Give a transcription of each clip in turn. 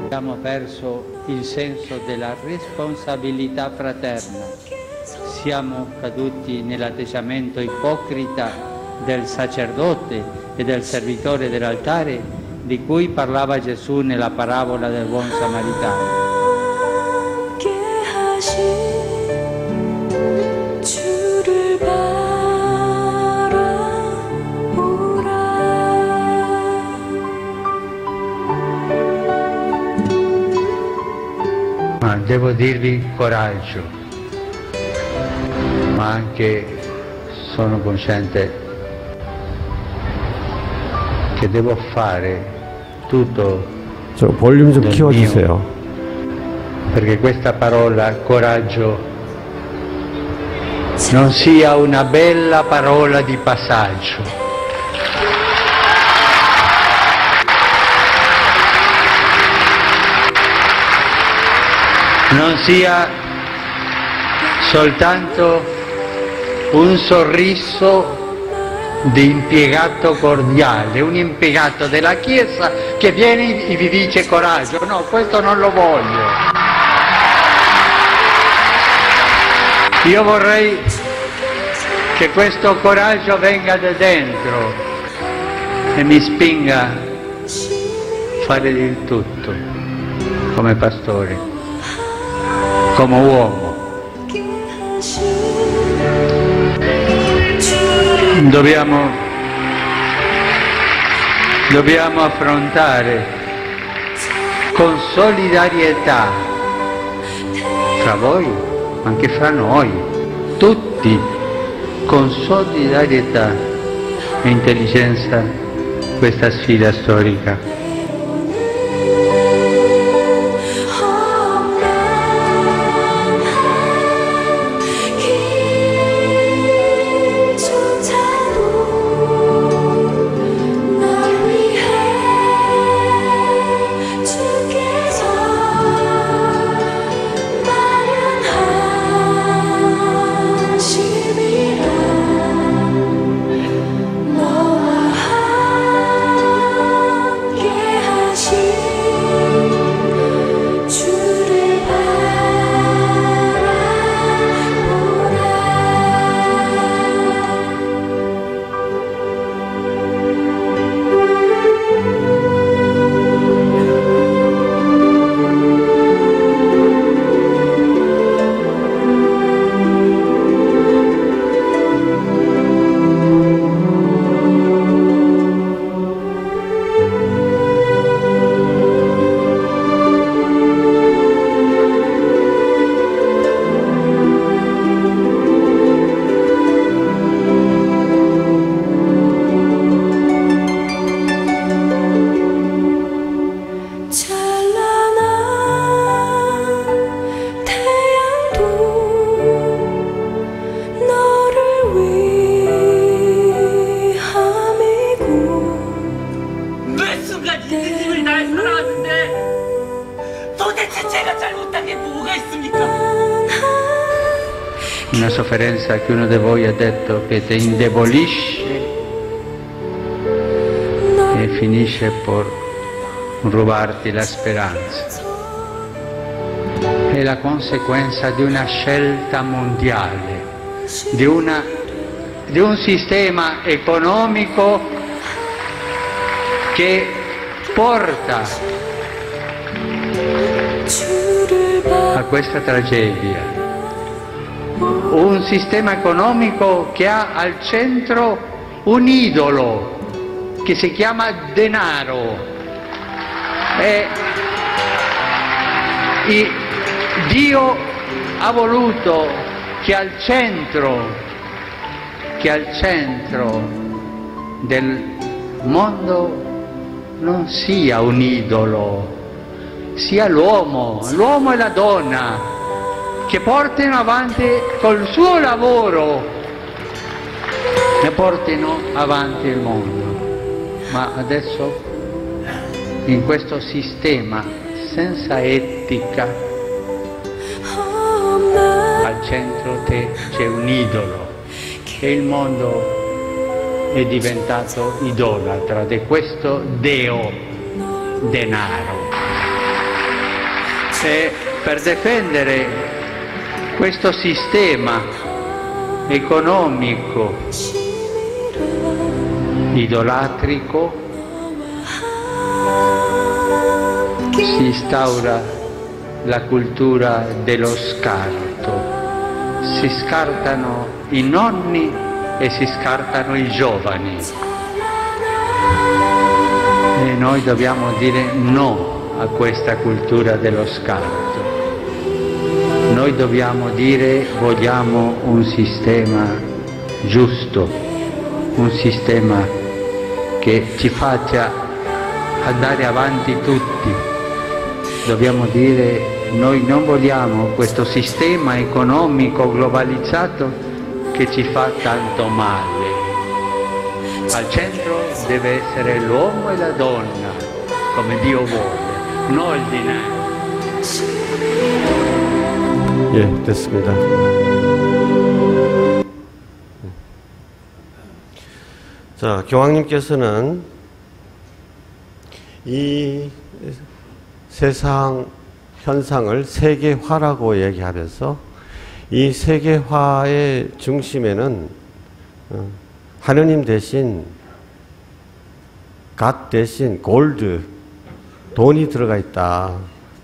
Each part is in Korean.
Abbiamo perso il senso della responsabilità fraterna. Siamo caduti nell'atteggiamento ipocrita del sacerdote e del servitore dell'altare di cui parlava Gesù nella parabola del buon samaritano. Ma devo dirvi coraggio, ma anche sono cosciente che devo fare tutto 저 볼륨 좀 del 키워주세요. mio, perché questa parola coraggio non sia una bella parola di passaggio. Non sia soltanto un sorriso di impiegato cordiale, un impiegato della Chiesa che viene e vi dice coraggio. No, questo non lo voglio. Io vorrei che questo coraggio venga da dentro e mi spinga a fare il tutto come pastore, come uomo. Dobbiamo affrontare con solidarietà fra voi, ma anche fra noi, tutti, con solidarietà e intelligenza, questa sfida storica. Una sofferenza che uno di voi ha detto che ti indebolisce e finisce per rubarti la speranza. È la conseguenza di una scelta mondiale, di un sistema economico che porta a questa tragedia. Un sistema economico che ha al centro un idolo che si chiama denaro. Dio ha voluto che al centro del mondo non sia un idolo, sia l'uomo e la donna, che portino avanti col suo lavoro e portino avanti il mondo. Ma adesso in questo sistema senza etica al centro c'è un idolo e il mondo è diventato idolatra di questo deo denaro. E per difendere questo sistema economico idolatrico si instaura la cultura dello scarto. Si scartano i nonni e si scartano i giovani. E noi dobbiamo dire no a questa cultura dello scarto. Noi dobbiamo dire vogliamo un sistema giusto, un sistema che ci faccia andare avanti tutti. Dobbiamo dire noi non vogliamo questo sistema economico globalizzato che ci fa tanto male. Al centro deve essere l'uomo e la donna, come Dio vuole, non il denaro. 예, 됐습니다. 자, 교황님께서는 이 세상 현상을 세계화라고 얘기하면서 이 세계화의 중심에는 하느님 대신 갓 대신 골드, 돈이 들어가 있다.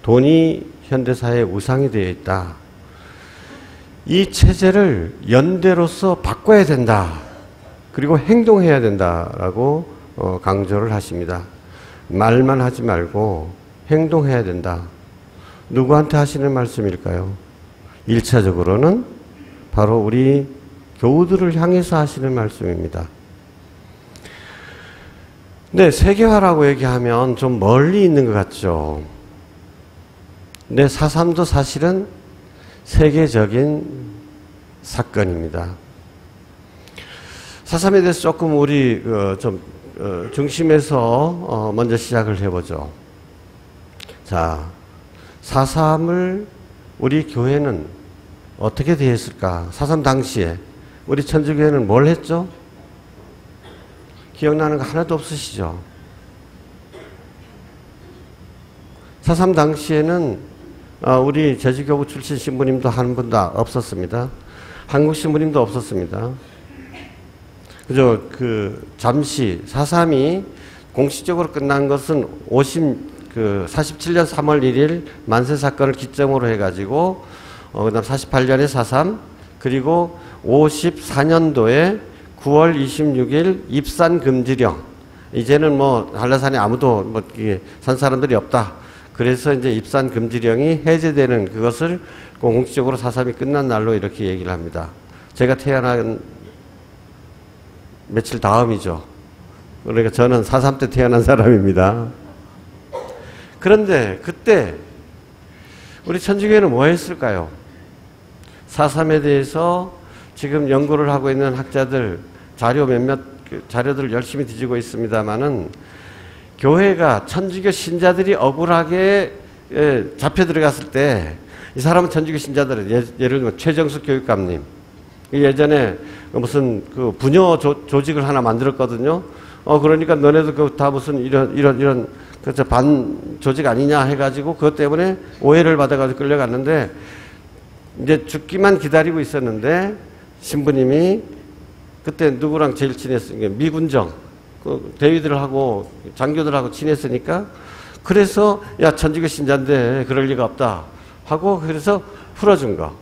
돈이 현대사회의 우상이 되어 있다. 이 체제를 연대로서 바꿔야 된다. 그리고 행동해야 된다라고 강조를 하십니다. 말만 하지 말고 행동해야 된다. 누구한테 하시는 말씀일까요? 1차적으로는 바로 우리 교우들을 향해서 하시는 말씀입니다. 네, 세계화라고 얘기하면 좀 멀리 있는 것 같죠. 근데 4.3도 사실은 세계적인 사건입니다. 4.3에 대해서 조금 우리 중심에서 먼저 시작을 해보죠. 자, 4.3을 우리 교회는 어떻게 대했을까? 4.3 당시에 우리 천주교회는 뭘 했죠? 기억나는 거 하나도 없으시죠? 4.3 당시에는 우리 제주교구 출신 신부님도 한 분도 없었습니다. 한국 신부님도 없었습니다. 그저 잠시 4.3이 공식적으로 끝난 것은 47년 3월 1일 만세 사건을 기점으로 해가지고 그다음 48년에 4.3 그리고 54년도에 9월 26일 입산 금지령. 이제는 한라산에 아무도 산 사람들이 없다. 그래서 이제 입산 금지령이 해제되는 그것을 공식적으로 4.3이 끝난 날로 이렇게 얘기를 합니다. 제가 태어난 며칠 다음이죠. 그러니까 저는 4.3 때 태어난 사람입니다. 그런데 그때 우리 천주교회는 뭐 했을까요? 4.3에 대해서 지금 연구를 하고 있는 학자들 몇몇 자료들을 열심히 뒤지고 있습니다만은 교회가 천주교 신자들이 억울하게 잡혀 들어갔을 때 이 사람은 천주교 신자들은 예를 들면 최정숙 교육감님 예전에 무슨 부녀 조직을 하나 만들었거든요. 그러니까 너네도 다 무슨 이런 반 조직 아니냐 해가지고 그것 때문에 오해를 받아가지고 끌려갔는데 이제 죽기만 기다리고 있었는데 신부님이 그때 누구랑 제일 친했으니까 미군정 대위들하고 장교들하고 친했으니까 그래서 야 천주교 신자인데 그럴 리가 없다 하고 그래서 풀어준 거.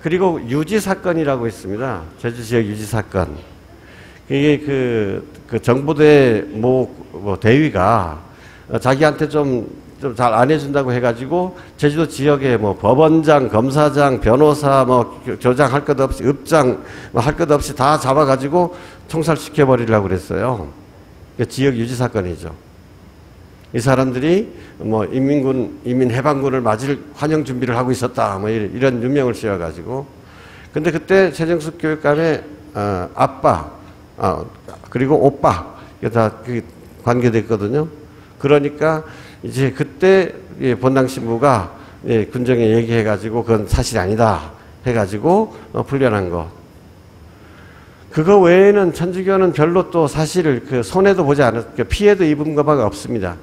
그리고 유지 사건이라고 있습니다. 제주 지역 유지 사건. 이게 그 정보대 대위가 자기한테 좀 잘 안 해준다고 해가지고 제주도 지역에 법원장, 검사장, 변호사, 조장 할 것 없이 읍장 할 것 없이 다 잡아가지고 총살시켜버리려고 그랬어요. 지역 유지 사건이죠. 이 사람들이 인민해방군을 맞을 환영 준비를 하고 있었다. 이런 유명을 씌워가지고. 근데 그때 최정숙 교육감의 아빠, 그리고 오빠, 이게 다 관계됐거든요. 그러니까 이제 그때 본당 신부가 군정에 얘기해가지고 그건 사실이 아니다 해가지고 풀려난 거. 그거 외에는 천주교는 별로 또 사실을 손해도 보지 않았고 피해도 입은 것밖에 없습니다.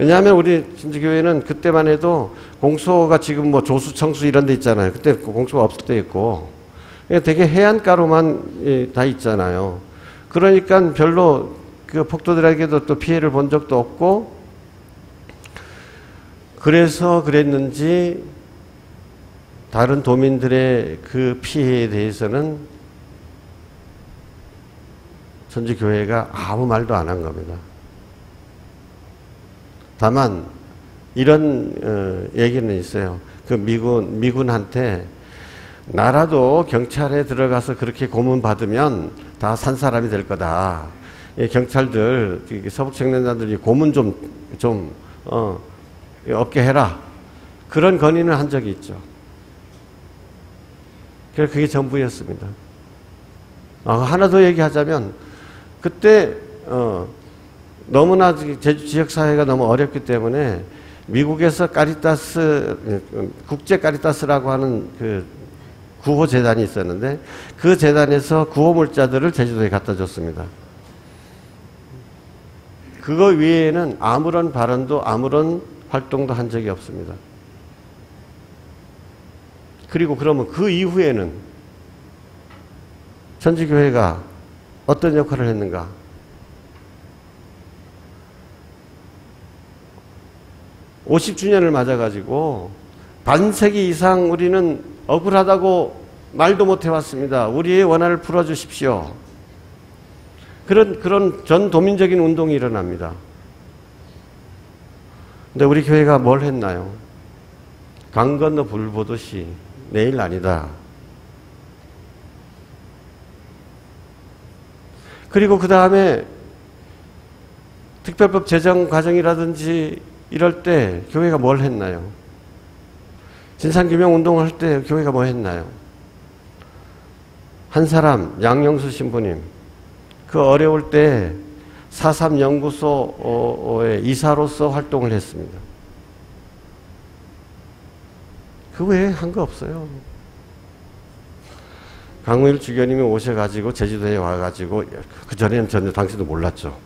왜냐하면 우리 신주교회는 그때만 해도 공소가 지금 뭐 조수, 청수 이런 데 있잖아요. 그때 공소가 없을 때 있고. 되게 해안가로만 다 있잖아요. 그러니까 별로 그 폭도들에게도 또 피해를 본 적도 없고, 그래서 그랬는지 다른 도민들의 그 피해에 대해서는 천주교회가 아무 말도 안 한 겁니다. 다만 이런 얘기는 있어요. 그 미군한테 나라도 경찰에 들어가서 그렇게 고문받으면 다 산 사람이 될 거다. 경찰들, 서북 청년단들이 고문 좀 없게 해라. 그런 건의는 한 적이 있죠. 그래서 그게 전부였습니다. 하나 더 얘기하자면, 그때, 너무나 제주 지역사회가 너무 어렵기 때문에 미국에서 국제 카리타스라고 하는 그 구호재단이 있었는데 그 재단에서 구호물자들을 제주도에 갖다 줬습니다. 그거 외에는 아무런 발언도 아무런 활동도 한 적이 없습니다. 그리고 그러면 그 이후에는 천주교회가 어떤 역할을 했는가? 50주년을 맞아가지고 반세기 이상 우리는 억울하다고 말도 못 해왔습니다. 우리의 원한을 풀어주십시오. 그런 전 도민적인 운동이 일어납니다. 근데 우리 교회가 뭘 했나요? 강 건너 불 보듯이 내일 아니다. 그리고 그 다음에 특별법 제정 과정이라든지 이럴 때 교회가 뭘 했나요? 진상규명 운동을 할 때 교회가 뭐 했나요? 한 사람, 양영수 신부님, 그 어려울 때 4.3 연구소의 이사로서 활동을 했습니다. 그 외에 한 거 없어요. 강우일 주교님이 오셔가지고 제주도에 와가지고 그 전에는 전혀 당신도 몰랐죠.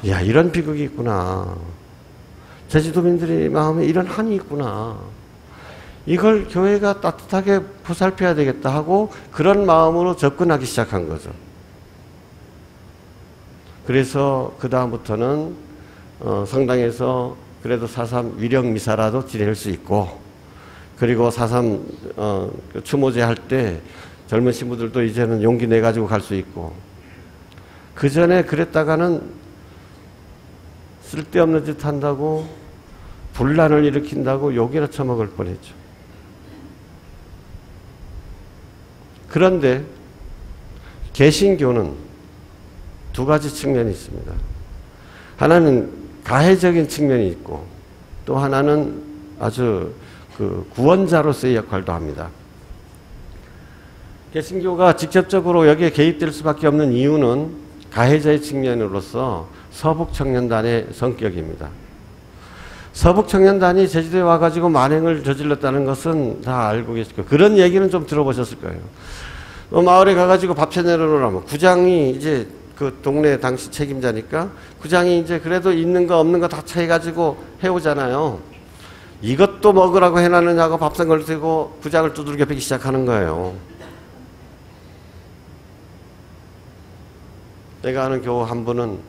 이야, 이런 비극이 있구나. 제주도민들의 마음에 이런 한이 있구나. 이걸 교회가 따뜻하게 보살펴야 되겠다 하고 그런 마음으로 접근하기 시작한 거죠. 그래서 그 다음부터는 성당에서 그래도 4.3 위령 미사라도 지낼 수 있고, 그리고 4.3 추모제 할 때 젊은 신부들도 이제는 용기 내가지고 갈 수 있고, 그 전에 그랬다가는 쓸데없는 짓 한다고 분란을 일으킨다고 욕이나 처먹을 뻔했죠. 그런데 개신교는 두 가지 측면이 있습니다. 하나는 가해적인 측면이 있고 또 하나는 아주 그 구원자로서의 역할도 합니다. 개신교가 직접적으로 여기에 개입될 수밖에 없는 이유는 가해자의 측면으로서 서북청년단의 성격입니다. 서북청년단이 제주도에 와가지고 만행을 저질렀다는 것은 다 알고 계실 거예요. 그런 얘기는 좀 들어보셨을 거예요. 마을에 가가지고 밥 차내놓으라면 구장이 이제 그 동네 당시 책임자니까 구장이 이제 그래도 있는 거 없는 거 다 차해가지고 해오잖아요. 이것도 먹으라고 해놨느냐고 밥상을 들고 구장을 두들겨 패기 시작하는 거예요. 내가 아는 교우 한 분은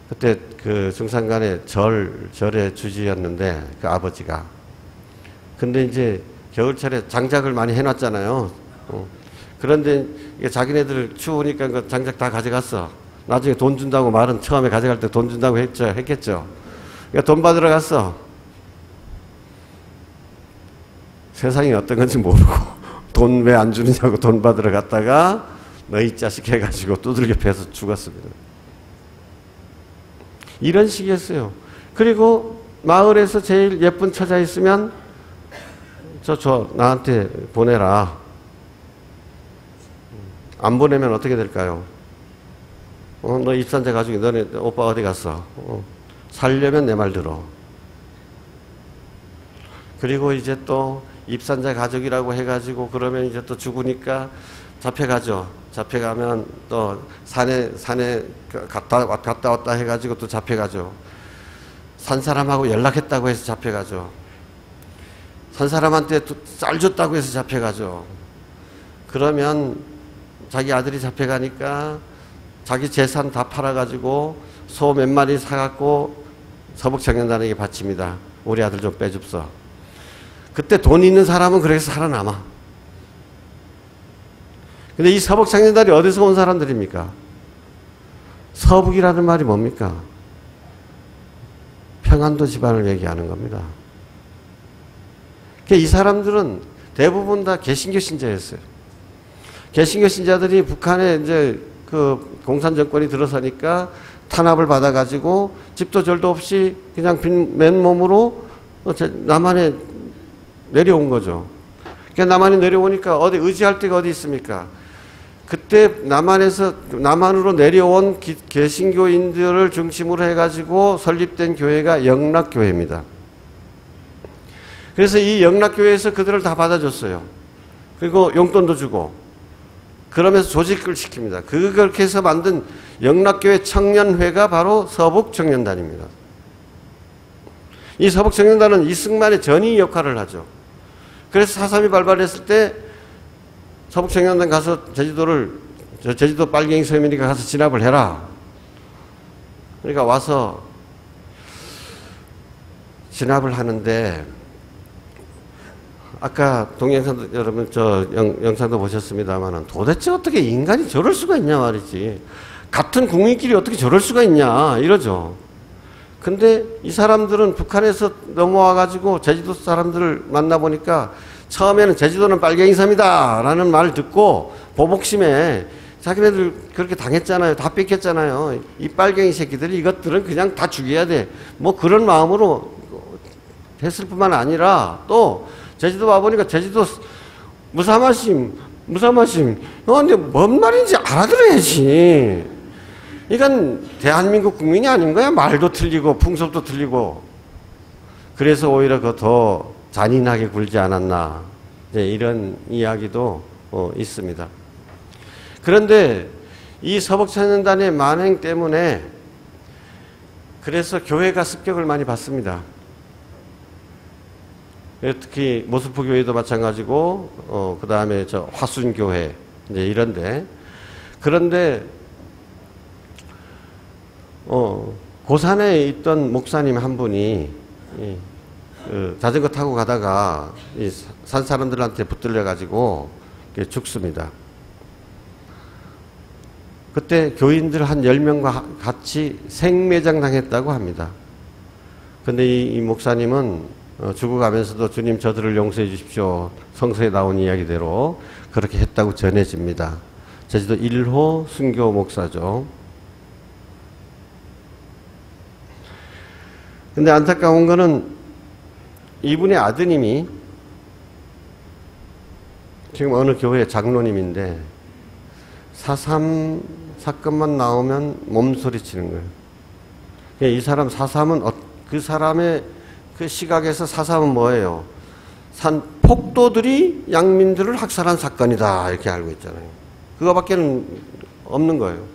그때 그 중산간의 절의 주지였는데 그 아버지가. 근데 이제 겨울철에 장작을 많이 해놨잖아요. 그런데 이게 자기네들 추우니까 그 장작 다 가져갔어. 나중에 돈 준다고 말은 처음에 가져갈 때 돈 준다고 했겠죠. 그러니까 돈 받으러 갔어. 세상이 어떤 건지 모르고 돈 왜 안 주느냐고 돈 받으러 갔다가 너희 자식 해가지고 두들겨 패서 죽었습니다. 이런 식이었어요. 그리고 마을에서 제일 예쁜 처자 있으면 저 나한테 보내라. 안 보내면 어떻게 될까요? 너 입산자 가족이 너네 오빠 어디 갔어? 살려면 내 말 들어. 그리고 이제 또 입산자 가족이라고 해가지고 그러면 이제 또 죽으니까 잡혀가죠. 잡혀가면 또 산에 갔다 왔다 해가지고 또 잡혀가죠. 산 사람하고 연락했다고 해서 잡혀가죠. 산 사람한테 쌀 줬다고 해서 잡혀가죠. 그러면 자기 아들이 잡혀가니까 자기 재산 다 팔아가지고 소 몇 마리 사갖고 서북청년단에게 바칩니다. 우리 아들 좀 빼줍소. 그때 돈 있는 사람은 그렇게 살아남아. 근데 이 서북청년단이 어디서 온 사람들입니까? 서북이라는 말이 뭡니까? 평안도 집안을 얘기하는 겁니다. 이 사람들은 대부분 다 개신교 신자였어요. 개신교 신자들이 북한에 이제 그 공산 정권이 들어서니까 탄압을 받아가지고 집도 절도 없이 그냥 맨몸으로 남한에 내려온 거죠. 그러니까 남한에 내려오니까 어디 의지할 데가 어디 있습니까? 그때 남한으로 내려온 개신교인들을 중심으로 해가지고 설립된 교회가 영락교회입니다. 그래서 이 영락교회에서 그들을 다 받아줬어요. 그리고 용돈도 주고 그러면서 조직을 시킵니다. 그렇게 해서 만든 영락교회 청년회가 바로 서북청년단입니다. 이 서북청년단은 이승만의 전위 역할을 하죠. 그래서 4.3이 발발했을 때 서북청년단 가서 제주도 빨갱이 서민이가 가서 진압을 해라. 그러니까 와서 진압을 하는데 아까 동영상도 여러분 영상도 보셨습니다만은 도대체 어떻게 인간이 저럴 수가 있냐 말이지. 같은 국민끼리 어떻게 저럴 수가 있냐 이러죠. 근데 이 사람들은 북한에서 넘어와 가지고 제주도 사람들을 만나보니까 처음에는 제주도는 빨갱이 섬이다 라는 말을 듣고 보복심에 자기네들 그렇게 당했잖아요. 다 뺏겼잖아요. 이 빨갱이 새끼들이 이것들은 그냥 다 죽여야 돼. 뭐 그런 마음으로 했을 뿐만 아니라 또 제주도 와보니까 제주도 무사마심 근데 뭔 말인지 알아들어야지. 이건 대한민국 국민이 아닌 거야. 말도 틀리고 풍속도 틀리고. 그래서 오히려 더 잔인하게 굴지 않았나 이런 이야기도 있습니다. 그런데 이 서북청년단의 만행 때문에 그래서 교회가 습격을 많이 받습니다. 특히 모스포 교회도 마찬가지고 그 다음에 화순교회 이런데 그런데 고산에 있던 목사님 한 분이 자전거 타고 가다가 산 사람들한테 붙들려 가지고 죽습니다. 그때 교인들 한 10명과 같이 생매장 당했다고 합니다. 근데 이 목사님은 죽어가면서도 주님 저들을 용서해 주십시오. 성서에 나온 이야기대로 그렇게 했다고 전해집니다. 제주도 1호 순교 목사죠. 근데 안타까운 거는 이분의 아드님이 지금 어느 교회 장로님인데 4.3 사건만 나오면 몸소리 치는 거예요. 이 사람 4.3은 그 사람의 그 시각에서 4.3은 뭐예요? 폭도들이 양민들을 학살한 사건이다 이렇게 알고 있잖아요. 그거밖에는 없는 거예요.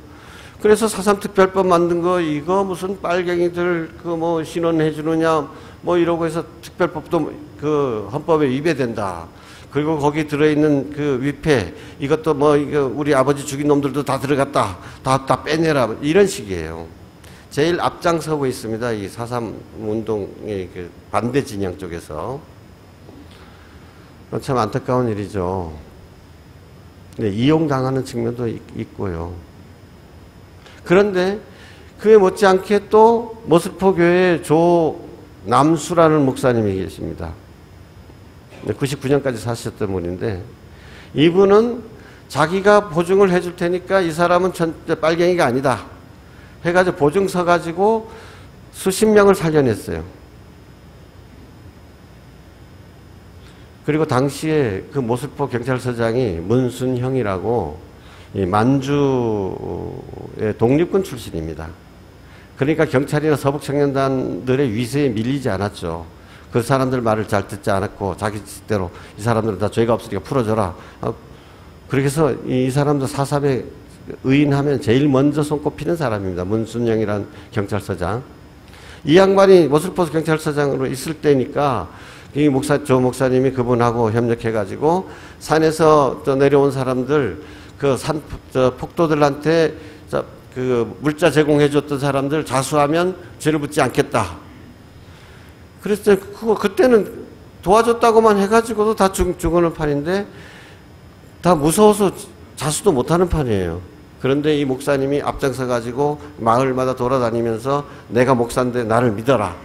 그래서 4.3 특별법 만든 거 이거 무슨 빨갱이들 그 뭐 신원해 주느냐 뭐 이러고 해서 특별법도 그 헌법에 위배된다. 그리고 거기 들어있는 그 위패 이것도 뭐 이거 우리 아버지 죽인 놈들도 다 들어갔다. 다 빼내라. 이런 식이에요. 제일 앞장서고 있습니다. 이 4.3 운동의 그 반대 진영 쪽에서. 참 안타까운 일이죠. 네, 이용당하는 측면도 있고요. 그런데 그에 못지않게 또 모스포 교회 조남수라는 목사님이 계십니다. 99년까지 사셨던 분인데 이분은 자기가 보증을 해줄 테니까 이 사람은 빨갱이가 아니다 해가지고 보증 서가지고 수십 명을 살려냈어요. 그리고 당시에 그 모스포 경찰서장이 문순형이라고 이 만주의 독립군 출신입니다. 그러니까 경찰이나 서북청년단들의 위세에 밀리지 않았죠. 그 사람들 말을 잘 듣지 않았고 자기 뜻대로 이 사람들은 다 죄가 없으니까 풀어줘라. 그렇게 해서 이 사람도 4.3에 의인하면 제일 먼저 손꼽히는 사람입니다. 문순영이라는 경찰서장. 이 양반이 모슬포스 경찰서장으로 있을 때니까 조 목사님이 그분하고 협력해가지고 산에서 내려온 사람들, 폭도들한테 물자 제공해줬던 사람들 자수하면 죄를 묻지 않겠다. 그래서 그때는 도와줬다고만 해가지고도 다 죽어는 판인데 다 무서워서 자수도 못하는 판이에요. 그런데 이 목사님이 앞장서가지고 마을마다 돌아다니면서 내가 목사인데 나를 믿어라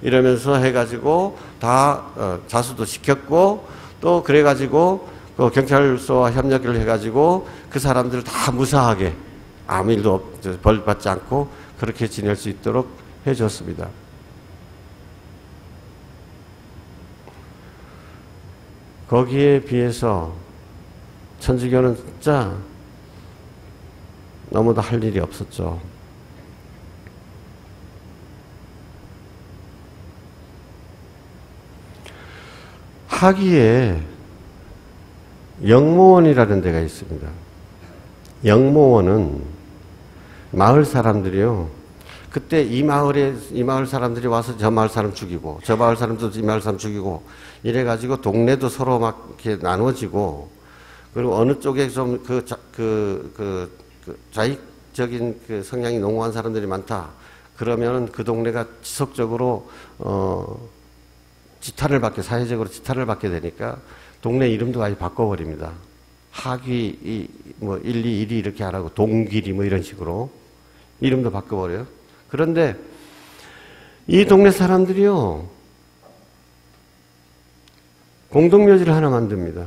이러면서 해가지고 다 자수도 시켰고 또 그래가지고 경찰서와 협력을 해가지고 그 사람들을 다 무사하게 아무 일도 벌 받지 않고 그렇게 지낼 수 있도록 해줬습니다. 거기에 비해서 천주교는 진짜 너무도 할 일이 없었죠. 하기에 영모원이라는 데가 있습니다. 영모원은 마을 사람들이요. 그때 이 마을 사람들이 와서 저 마을 사람 죽이고, 저 마을 사람도 이 마을 사람 죽이고, 이래가지고 동네도 서로 막 이렇게 나눠지고, 그리고 어느 쪽에 좀 자익적인 성향이 농후한 사람들이 많다. 그러면은 그 동네가 지속적으로, 사회적으로 지탄을 받게 되니까 동네 이름도 아예 바꿔버립니다. 하기, 1, 2, 1이 이렇게 하라고, 동길이 이런 식으로 이름도 바꿔버려요. 그런데 이 동네 사람들이요, 공동묘지를 하나 만듭니다.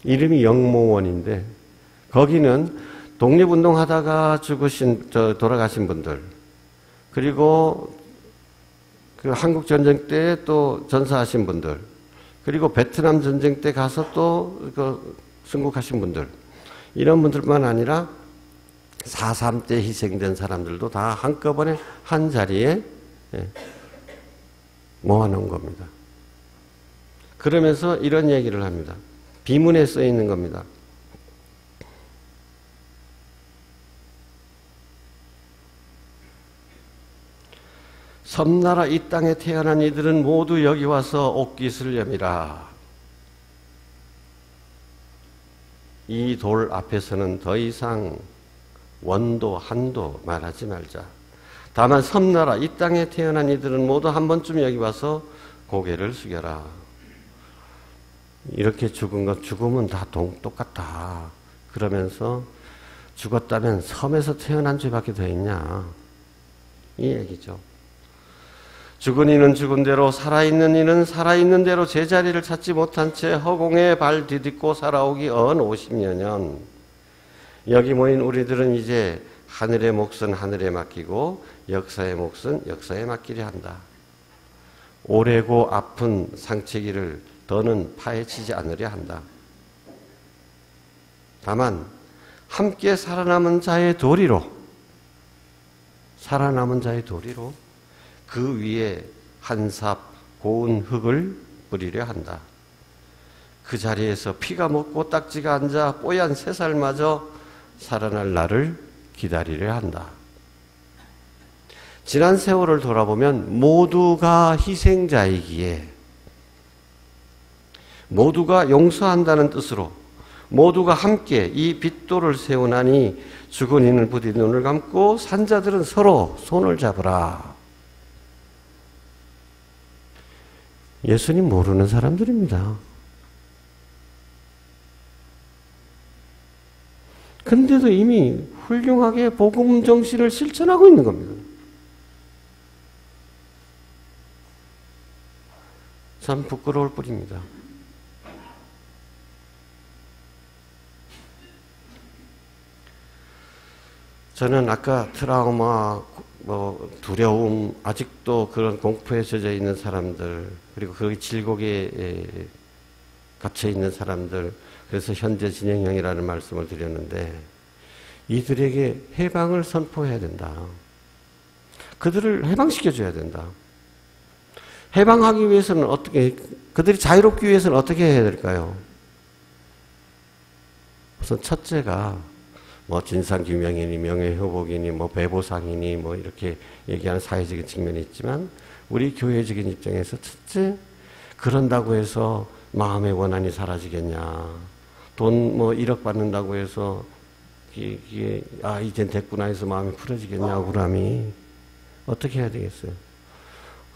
이름이 영모원인데, 거기는 독립운동 하다가 돌아가신 분들, 그리고 한국전쟁 때 또 전사하신 분들, 그리고 베트남 전쟁 때 가서 또 순국하신 분들, 이런 분들만 아니라 4.3 때 희생된 사람들도 다 한꺼번에 한 자리에 모아놓은 겁니다. 그러면서 이런 얘기를 합니다. 비문에 써 있는 겁니다. 섬나라 이 땅에 태어난 이들은 모두 여기 와서 옷깃을 여미라. 이 돌 앞에서는 더 이상 원도 한도 말하지 말자. 다만 섬나라 이 땅에 태어난 이들은 모두 한 번쯤 여기 와서 고개를 숙여라. 이렇게 죽음은 다 똑같다. 그러면서 죽었다면 섬에서 태어난 죄밖에 더 있냐, 이 얘기죠. 죽은 이는 죽은 대로, 살아있는 이는 살아있는 대로 제자리를 찾지 못한 채 허공에 발 디딛고 살아오기 언 50여 년. 여기 모인 우리들은 이제 하늘의 몫은 하늘에 맡기고 역사의 몫은 역사에 맡기려 한다. 오래고 아픈 상체기를 더는 파헤치지 않으려 한다. 다만 함께 살아남은 자의 도리로 그 위에 한삽 고운 흙을 뿌리려 한다. 그 자리에서 피가 먹고 딱지가 앉아 뽀얀 새살마저 살아날 날을 기다리려 한다. 지난 세월을 돌아보면 모두가 희생자이기에, 모두가 용서한다는 뜻으로 모두가 함께 이 빗돌을 세우나니 죽은 이는 부디 눈을 감고 산자들은 서로 손을 잡으라. 예수님 모르는 사람들입니다. 근데도 이미 훌륭하게 복음 정신을 실천하고 있는 겁니다. 참 부끄러울 뿐입니다. 저는 아까 트라우마, 두려움, 아직도 그런 공포에 젖어 있는 사람들, 그리고 그 질곡에 갇혀 있는 사람들, 그래서 현재 진행형이라는 말씀을 드렸는데, 이들에게 해방을 선포해야 된다. 그들을 해방시켜줘야 된다. 해방하기 위해서는 그들이 자유롭기 위해서는 어떻게 해야 될까요? 우선 첫째가 뭐 진상규명이니 명예회복이니 뭐 배보상이니 뭐 이렇게 얘기하는 사회적인 측면이 있지만 우리 교회적인 입장에서 첫째, 그런다고 해서 마음의 원한이 사라지겠냐. 돈 뭐 1억 받는다고 해서 이게 이젠 됐구나 해서 마음이 풀어지겠냐. 억울함이. 어떻게 해야 되겠어요?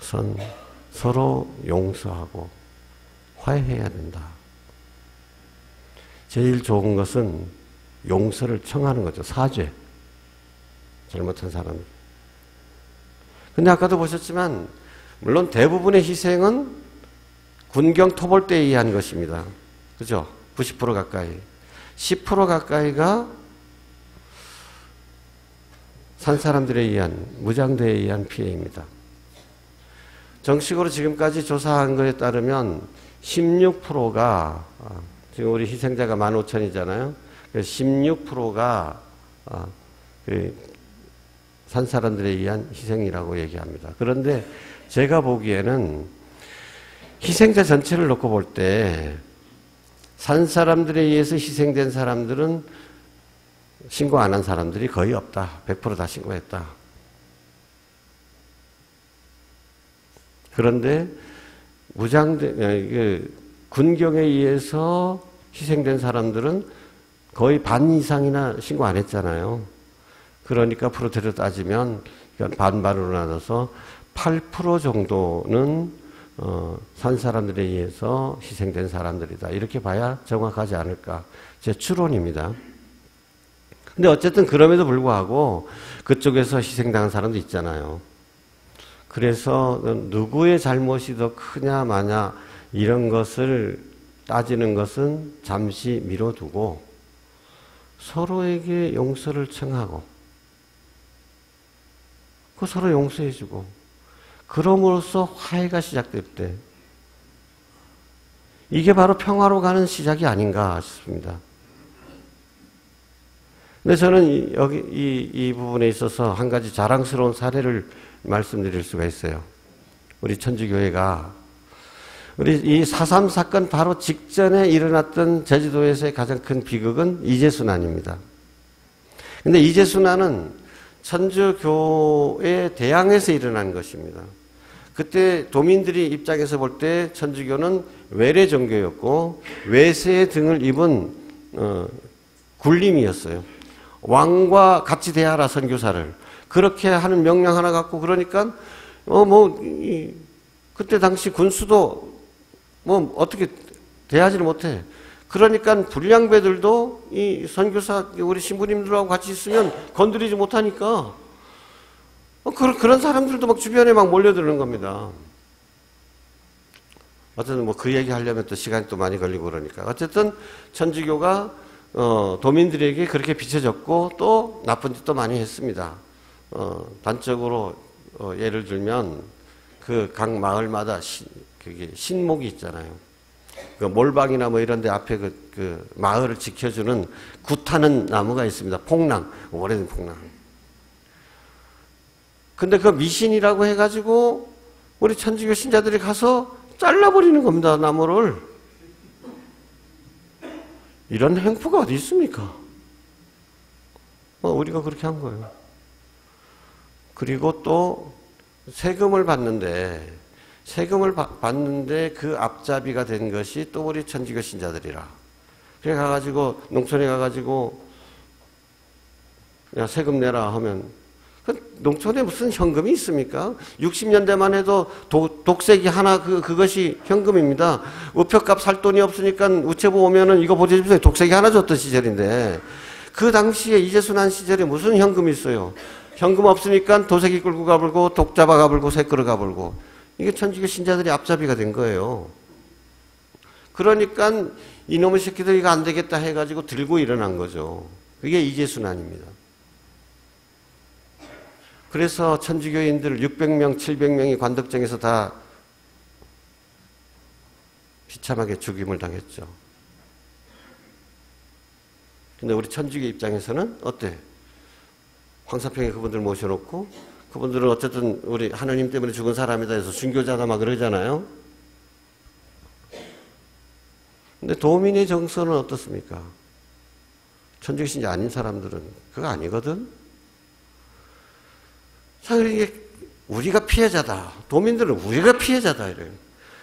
우선 서로 용서하고 화해해야 된다. 제일 좋은 것은 용서를 청하는 거죠. 사죄. 잘못한 사람. 근데 아까도 보셨지만 물론 대부분의 희생은 군경 토벌 때에 의한 것입니다. 그죠? 90% 가까이. 10% 가까이가 산 사람들에 의한, 무장대에 의한 피해입니다. 정식으로 지금까지 조사한 것에 따르면 16%가, 지금 우리 희생자가 15,000이잖아요. 16%가 산 사람들에 의한 희생이라고 얘기합니다. 그런데 제가 보기에는 희생자 전체를 놓고 볼 때 산 사람들에 의해서 희생된 사람들은 신고 안 한 사람들이 거의 없다. 100% 다 신고했다. 그런데 군경에 의해서 희생된 사람들은 거의 반 이상이나 신고 안 했잖아요. 그러니까 프로테로 따지면 반반으로 나눠서 8% 정도는 산 사람들에 의해서 희생된 사람들이다. 이렇게 봐야 정확하지 않을까. 제 추론입니다. 근데 어쨌든 그럼에도 불구하고 그쪽에서 희생당한 사람도 있잖아요. 그래서 누구의 잘못이 더 크냐 마냐 이런 것을 따지는 것은 잠시 미뤄두고 서로에게 용서를 청하고 서로 용서해주고 그럼으로써 화해가 시작될 때 이게 바로 평화로 가는 시작이 아닌가 싶습니다. 근데 저는 여기 이 부분에 있어서 한 가지 자랑스러운 사례를 말씀드릴 수가 있어요. 우리 천주교회가 우리 이 4.3 사건 바로 직전에 일어났던 제주도에서의 가장 큰 비극은 이재순환입니다. 근데 이재순환은 천주교에 대항해서 일어난 것입니다. 그때 도민들이 입장에서 볼 때 천주교는 외래 종교였고 외세의 등을 입은 굴림이었어요. 왕과 같이 대하라 선교사를 그렇게 하는 명령 하나 갖고 그러니까 그때 당시 군수도 어떻게 대하지를 못해. 그러니까 불량배들도 이 선교사 우리 신부님들하고 같이 있으면 건드리지 못하니까 그런 사람들도 막 주변에 막 몰려드는 겁니다. 어쨌든 그 얘기 하려면 또 시간이 또 많이 걸리고 그러니까 어쨌든 천주교가 도민들에게 그렇게 비춰졌고 또 나쁜 짓도 많이 했습니다. 단적으로 예를 들면 그 각 마을마다 그게 신목이 있잖아요. 그 몰방이나 뭐 이런 데 앞에 그 마을을 지켜주는 굿하는 나무가 있습니다. 폭랑, 오래된 폭랑. 근데 그 미신이라고 해가지고 우리 천주교 신자들이 가서 잘라버리는 겁니다. 나무를. 이런 행포가 어디 있습니까? 우리가 그렇게 한 거예요. 그리고 또 세금을 받는데 그 앞잡이가 된 것이 또 우리 천주교 신자들이라. 그래 가가지고 농촌에 가가지고 야 세금 내라 하면 농촌에 무슨 현금이 있습니까? 60년대만 해도 독세기 하나 그것이 현금입니다. 우표값 살 돈이 없으니까 우체부 오면은 이거 보내주세요. 독세기 하나 줬던 시절인데 그 당시에 이재순환 시절에 무슨 현금이 있어요? 현금 없으니까 도색이 끌고 가불고 독잡아 가불고 새 끌어 가불고 이게 천주교 신자들이 앞잡이가 된 거예요. 그러니까 이놈의 새끼들 이거 안 되겠다 해가지고 들고 일어난 거죠. 그게 이재순환입니다. 그래서 천주교인들 600명, 700명이 관덕정에서 다 비참하게 죽임을 당했죠. 근데 우리 천주교 입장에서는 어때? 황사평에 그분들 모셔놓고 그분들은 어쨌든 우리 하나님 때문에 죽은 사람이다 해서 순교자다 막 그러잖아요. 근데 도민의 정서는 어떻습니까? 천주교 신자 아닌 사람들은 그거 아니거든. 자, 이게 우리가 피해자다. 도민들은 우리가 피해자다. 이래요.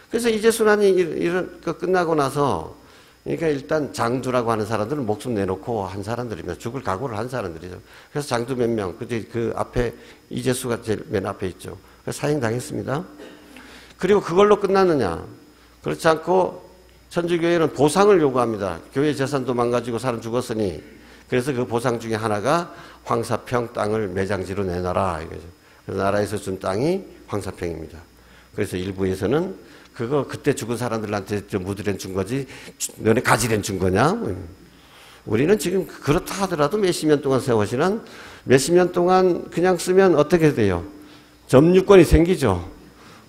그래서 이재순환이 이런 거 끝나고 나서, 그러니까 일단 장두라고 하는 사람들은 목숨 내놓고 한 사람들이면 죽을 각오를 한 사람들이죠. 그래서 장두 몇 명, 그 앞에 이재수가 제일 맨 앞에 있죠. 그래서 사형당했습니다. 그리고 그걸로 끝났느냐? 그렇지 않고 천주교회는 보상을 요구합니다. 교회 재산도 망가지고 사람 죽었으니. 그래서 그 보상 중에 하나가 황사평 땅을 매장지로 내놔라 이거죠. 그래서 나라에서 준 땅이 황사평입니다. 그래서 일부에서는 그거 그때 죽은 사람들한테 무드랜 준 거지 너네 가지랜 준 거냐? 우리는 지금 그렇다 하더라도 몇십 년 동안 세워지는 몇십 년 동안 그냥 쓰면 어떻게 돼요? 점유권이 생기죠.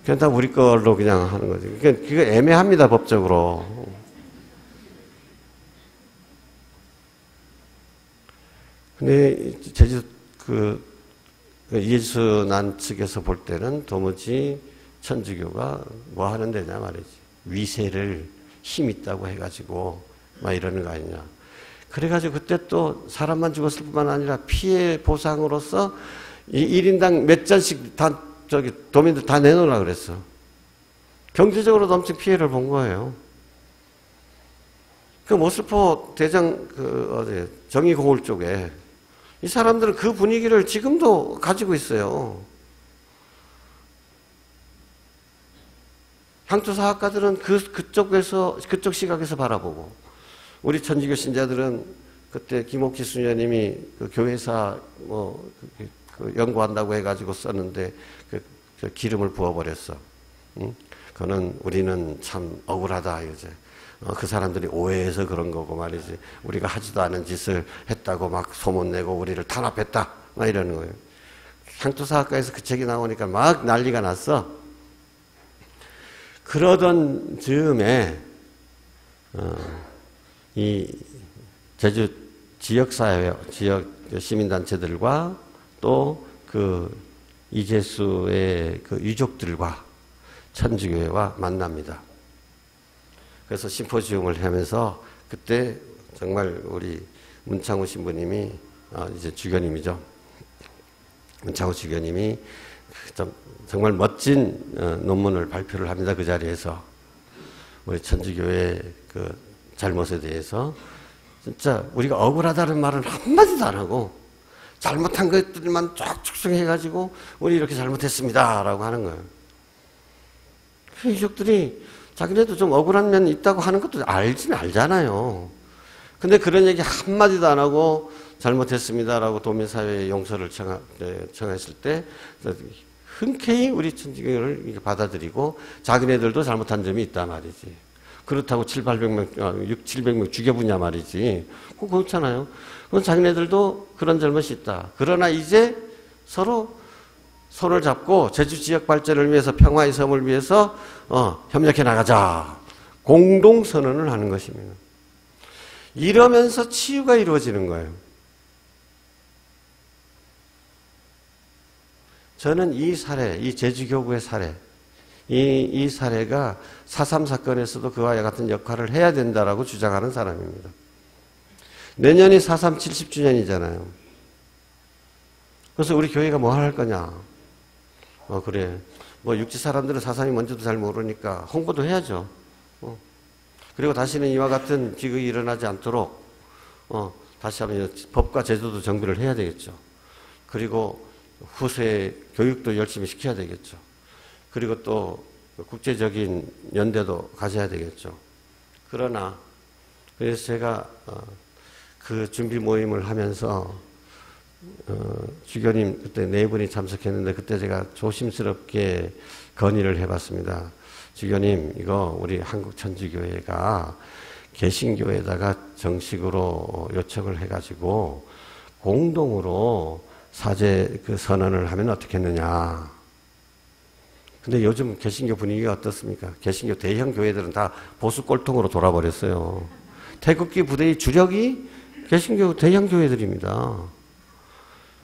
그냥 다 우리 걸로 그냥 하는 거죠. 그러니까 그거 애매합니다, 법적으로. 근데 제주 이재순환 측에서 볼 때는 도무지 천주교가 뭐 하는 데냐 말이지. 위세를 힘 있다고 해가지고 막 이러는 거 아니냐. 그래가지고 그때 또 사람만 죽었을 뿐만 아니라 피해 보상으로서 1인당 몇 잔씩 다 도민들 다 내놓으라 그랬어. 경제적으로도 엄청 피해를 본 거예요. 그 모슬포 대장 정의고울 쪽에 이 사람들은 그 분위기를 지금도 가지고 있어요. 향토사학가들은 그쪽 시각에서 바라보고, 우리 천주교 신자들은 그때 김옥희 수녀님이 그 교회사 그 연구한다고 해가지고 썼는데 그 기름을 부어버렸어. 응? 그거는 우리는 참 억울하다 이거지. 그 사람들이 오해해서 그런 거고 말이지. 우리가 하지도 않은 짓을 했다고 막 소문내고 우리를 탄압했다 막 이러는 거예요. 향토사학과에서 그 책이 나오니까 막 난리가 났어. 그러던 즈음에 이 제주 지역사회, 지역 시민단체들과 또 그 이재수의 그 유족들과 천주교회와 만납니다. 그래서 심포지움을 하면서 그때 정말 우리 문창호 신부님이 이제 주교님이죠. 문창호 주교님이 정말 멋진 논문을 발표를 합니다. 그 자리에서 우리 천주교의 그 잘못에 대해서 진짜 우리가 억울하다는 말은 한마디도 안 하고 잘못한 것들만 쫙 축소해가지고 우리 이렇게 잘못했습니다 라고 하는 거예요. 그 유족들이 자기네도 좀 억울한 면이 있다고 하는 것도 알잖아요. 근데 그런 얘기 한마디도 안 하고 잘못했습니다라고 도민사회에 용서를 청했을 때 흔쾌히 우리 천주교를 받아들이고 자기네들도 잘못한 점이 있다 말이지. 그렇다고 700명 죽여보냐 말이지. 그거 그렇잖아요. 그건 자기네들도 그런 잘못이 있다. 그러나 이제 서로 손을 잡고 제주 지역 발전을 위해서 평화의 섬을 위해서 협력해 나가자. 공동선언을 하는 것입니다. 이러면서 치유가 이루어지는 거예요. 저는 이 사례, 이 제주교구의 사례, 이 사례가 4.3 사건에서도 그와 같은 역할을 해야 된다라고 주장하는 사람입니다. 내년이 4.3 70주년이잖아요. 그래서 우리 교회가 뭐 할 거냐? 그래. 뭐 육지 사람들은 4.3이 뭔지도 잘 모르니까 홍보도 해야죠. 그리고 다시는 이와 같은 기극이 일어나지 않도록 다시 한번 법과 제도도 정비를 해야 되겠죠. 그리고 후세 교육도 열심히 시켜야 되겠죠. 그리고 또 국제적인 연대도 가져야 되겠죠. 그러나 그래서 제가 그 준비 모임을 하면서 주교님 그때 네 분이 참석했는데 그때 제가 조심스럽게 건의를 해봤습니다. 주교님 이거 우리 한국천주교회가 개신교에다가 정식으로 요청을 해가지고 공동으로 사죄 그 선언을 하면 어떻겠느냐. 근데 요즘 개신교 분위기가 어떻습니까? 개신교 대형 교회들은 다 보수 꼴통으로 돌아버렸어요. 태극기 부대의 주력이 개신교 대형 교회들입니다.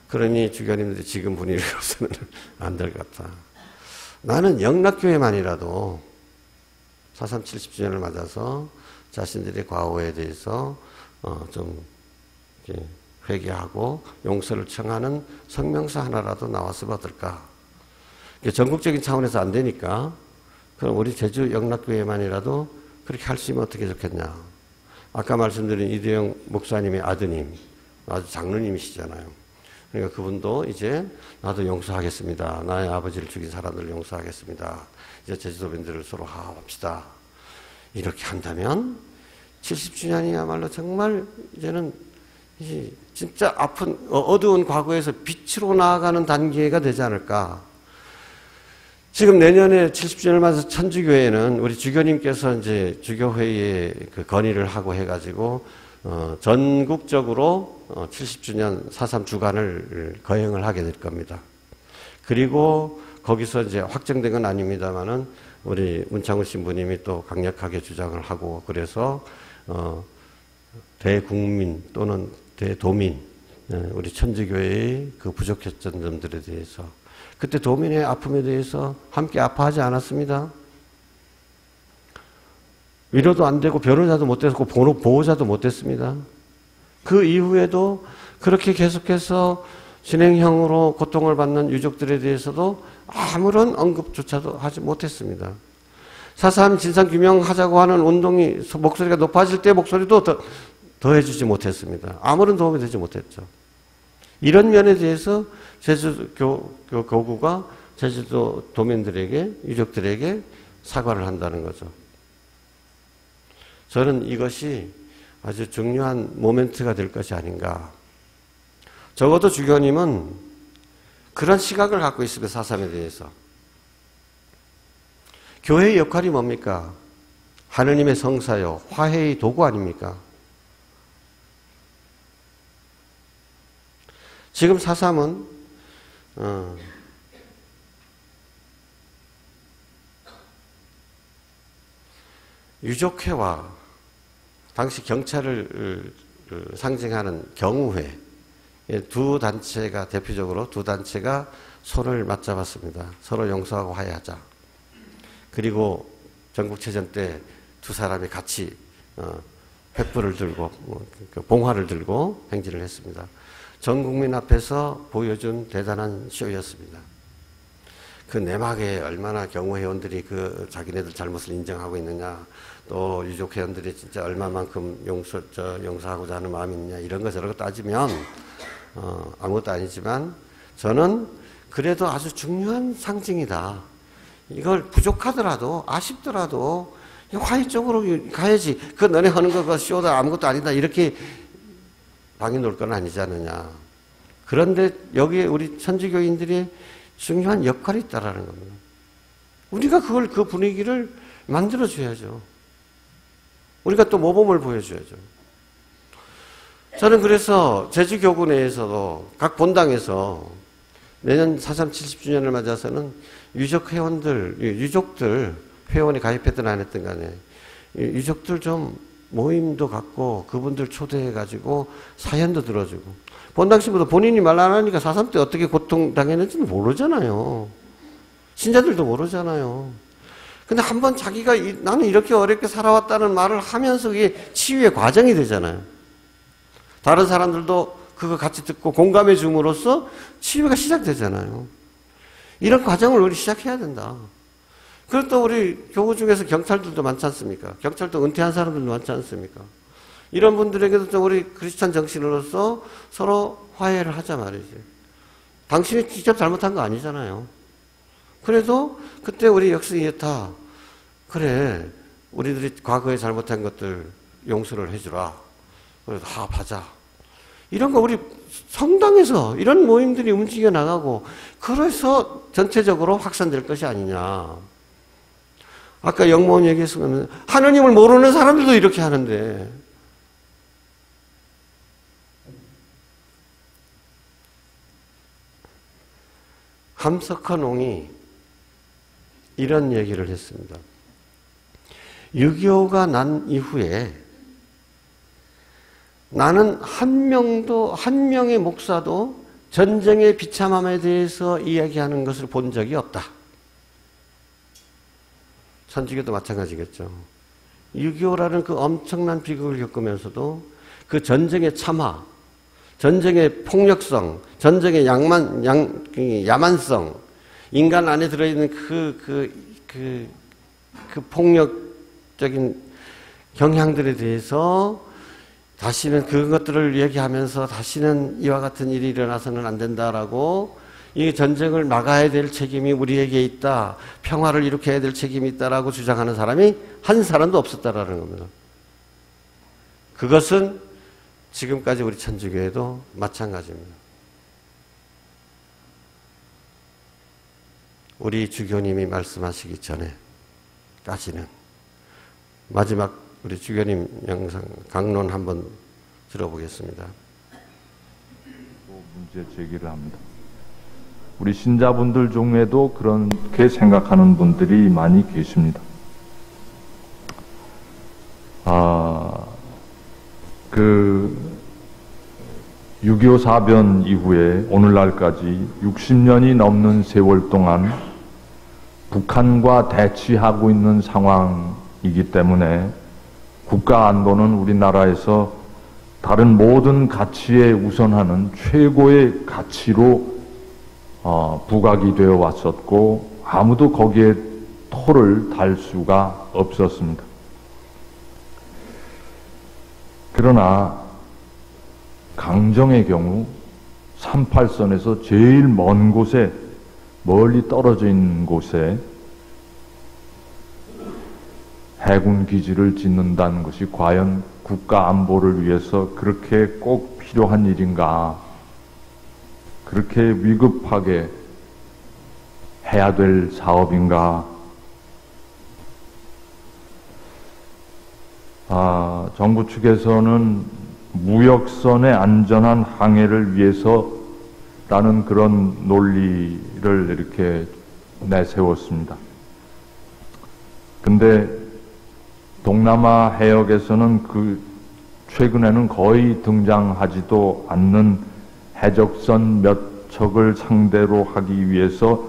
그러니 주교님들이 지금 분위기로서는 안 될 것 같다. 나는 영락교회만이라도 4.3 70주년을 맞아서 자신들의 과오에 대해서 좀 이렇게 회개하고 용서를 청하는 성명서 하나라도 나왔으면 어떨까. 전국적인 차원에서 안 되니까 그럼 우리 제주 영락교회만이라도 그렇게 할 수 있으면 어떻게 좋겠냐. 아까 말씀드린 이대영 목사님의 아드님, 아주 장로님이시잖아요. 그러니까 그분도 이제 나도 용서하겠습니다. 나의 아버지를 죽인 사람들을 용서하겠습니다. 이제 제주도민들을 서로 화합합시다. 이렇게 한다면 70주년이야말로 정말 이제는 진짜 아픈 어두운 과거에서 빛으로 나아가는 단계가 되지 않을까. 지금 내년에 70주년을 맞아서 천주교회는 우리 주교님께서 이제 주교회의에 그 건의를 하고 해가지고 전국적으로 70주년 4.3 주간을 거행을 하게 될 겁니다. 그리고 거기서 이제 확정된 건 아닙니다만은 우리 문창훈 신부님이 또 강력하게 주장을 하고 그래서 대국민 또는 대도민 우리 천주교회의 그 부족했던 점들에 대해서 그때 도민의 아픔에 대해서 함께 아파하지 않았습니다. 위로도 안 되고 변호자도 못 됐고 보호자도 못 됐습니다. 그 이후에도 그렇게 계속해서 진행형으로 고통을 받는 유족들에 대해서도 아무런 언급조차도 하지 못했습니다. 4.3 진상규명하자고 하는 운동이 목소리가 높아질 때 목소리도 더해주지 못했습니다. 아무런 도움이 되지 못했죠. 이런 면에 대해서 제주 교구가 제주도 도민들에게, 유족들에게 사과를 한다는 거죠. 저는 이것이 아주 중요한 모멘트가 될 것이 아닌가. 적어도 주교님은 그런 시각을 갖고 있습니다. 4.3에 대해서. 교회의 역할이 뭡니까? 하느님의 성사요, 화해의 도구 아닙니까? 지금 4.3은 유족회와 당시 경찰을 상징하는 경우회 두 단체가 대표적으로 두 단체가 손을 맞잡았습니다. 서로 용서하고 화해하자. 그리고 전국체전 때 두 사람이 같이 횃불을 들고 봉화를 들고 행진을 했습니다. 전 국민 앞에서 보여준 대단한 쇼였습니다. 그 내막에 얼마나 경호회원들이 그 자기네들 잘못을 인정하고 있느냐, 또 유족회원들이 진짜 얼마만큼 용서하고자 하는 마음이 있느냐, 이런 거 저런 거 따지면 아무것도 아니지만 저는 그래도 아주 중요한 상징이다. 이걸 부족하더라도 아쉽더라도 화해 쪽으로 가야지. 그 너네 하는 거 쇼다 아무것도 아니다. 이렇게 방해 놓을 건 아니지 않느냐. 그런데 여기에 우리 천주교인들이 중요한 역할이 있다라는 겁니다. 우리가 그 분위기를 만들어줘야죠. 우리가 또 모범을 보여줘야죠. 저는 그래서 제주교구 내에서도 각 본당에서 내년 4.3 70주년을 맞아서는 유족들, 회원이 가입했든 안 했든 간에 유족들 좀 모임도 갖고 그분들 초대해가지고 사연도 들어주고, 본당 신부도 본인이 말 안 하니까 4.3 때 어떻게 고통당했는지는 모르잖아요. 신자들도 모르잖아요. 근데 한번 자기가 나는 이렇게 어렵게 살아왔다는 말을 하면서 이게 치유의 과정이 되잖아요. 다른 사람들도 그거 같이 듣고 공감해 줌으로써 치유가 시작되잖아요. 이런 과정을 우리 시작해야 된다. 그리고 또 우리 교구 중에서 경찰들도 많지 않습니까? 경찰도 은퇴한 사람들도 많지 않습니까? 이런 분들에게도 또 우리 크리스찬 정신으로서 서로 화해를 하자 말이지. 당신이 직접 잘못한 거 아니잖아요. 그래도 그때 우리 역사이해타, 그래, 우리들이 과거에 잘못한 것들 용서를 해주라. 그래서 화합하자. 이런 거 우리 성당에서 이런 모임들이 움직여 나가고, 그래서 전체적으로 확산될 것이 아니냐. 아까 영모원 얘기했으면 하느님을 모르는 사람들도 이렇게 하는데, 함석헌옹이 이런 얘기를 했습니다. 6.25가 난 이후에 나는 한 명의 목사도 전쟁의 비참함에 대해서 이야기하는 것을 본 적이 없다. 천주교도 마찬가지겠죠. 6.25라는 그 엄청난 비극을 겪으면서도 그 전쟁의 참화, 전쟁의 폭력성, 전쟁의 야만성, 인간 안에 들어있는 그 폭력적인 경향들에 대해서 다시는 그것들을 얘기하면서 다시는 이와 같은 일이 일어나서는 안 된다라고, 이 전쟁을 막아야 될 책임이 우리에게 있다, 평화를 일으켜야 될 책임이 있다라고 주장하는 사람이 한 사람도 없었다라는 겁니다. 그것은 지금까지 우리 천주교회도 마찬가지입니다. 우리 주교님이 말씀하시기 전에까지는, 마지막 우리 주교님 영상 강론 한번 들어보겠습니다. 문제 제기를 합니다. 우리 신자분들 중에도 그렇게 생각하는 분들이 많이 계십니다. 6.25 사변 이후에 오늘날까지 60년이 넘는 세월 동안 북한과 대치하고 있는 상황이기 때문에 국가 안보는 우리나라에서 다른 모든 가치에 우선하는 최고의 가치로 부각이 되어 왔었고, 아무도 거기에 토를 달 수가 없었습니다. 그러나 강정의 경우 38선에서 제일 먼 곳에, 멀리 떨어져 있는 곳에 해군 기지를 짓는다는 것이 과연 국가 안보를 위해서 그렇게 꼭 필요한 일인가, 그렇게 위급하게 해야 될 사업인가. 정부 측에서는 무역선의 안전한 항해를 위해서라는 그런 논리를 이렇게 내세웠습니다. 근데 동남아 해역에서는 최근에는 거의 등장하지도 않는 해적선 몇 척을 상대로 하기 위해서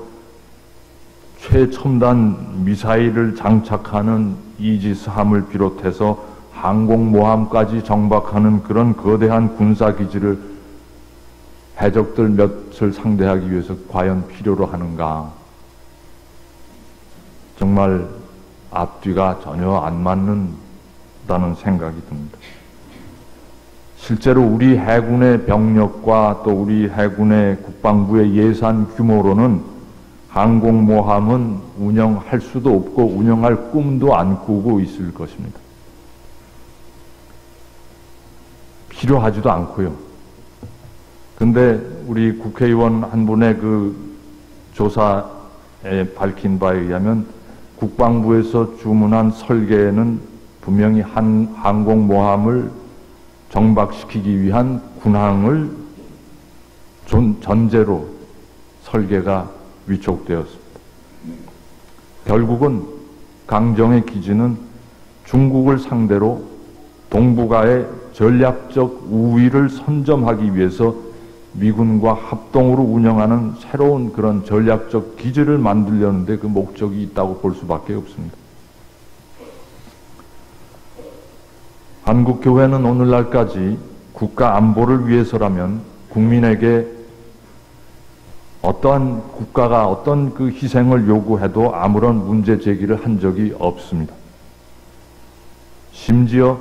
최첨단 미사일을 장착하는 이지스함을 비롯해서 항공모함까지 정박하는 그런 거대한 군사기지를 해적들 몇을 상대하기 위해서 과연 필요로 하는가. 정말 앞뒤가 전혀 안 맞는다는 생각이 듭니다. 실제로 우리 해군의 병력과 또 우리 해군의 국방부의 예산 규모로는 항공모함은 운영할 수도 없고 운영할 꿈도 안 꾸고 있을 것입니다. 필요하지도 않고요. 근데 우리 국회의원 한 분의 그 조사에 밝힌 바에 의하면 국방부에서 주문한 설계는 분명히 항공모함을 정박시키기 위한 군항을 전제로 설계가 위촉되었습니다. 결국은 강정의 기지는 중국을 상대로 동북아의 전략적 우위를 선점하기 위해서 미군과 합동으로 운영하는 새로운 그런 전략적 기지를 만들려는데 그 목적이 있다고 볼 수밖에 없습니다. 한국교회는 오늘날까지 국가 안보를 위해서라면 국민에게 어떠한 국가가 어떤 그 희생을 요구해도 아무런 문제 제기를 한 적이 없습니다. 심지어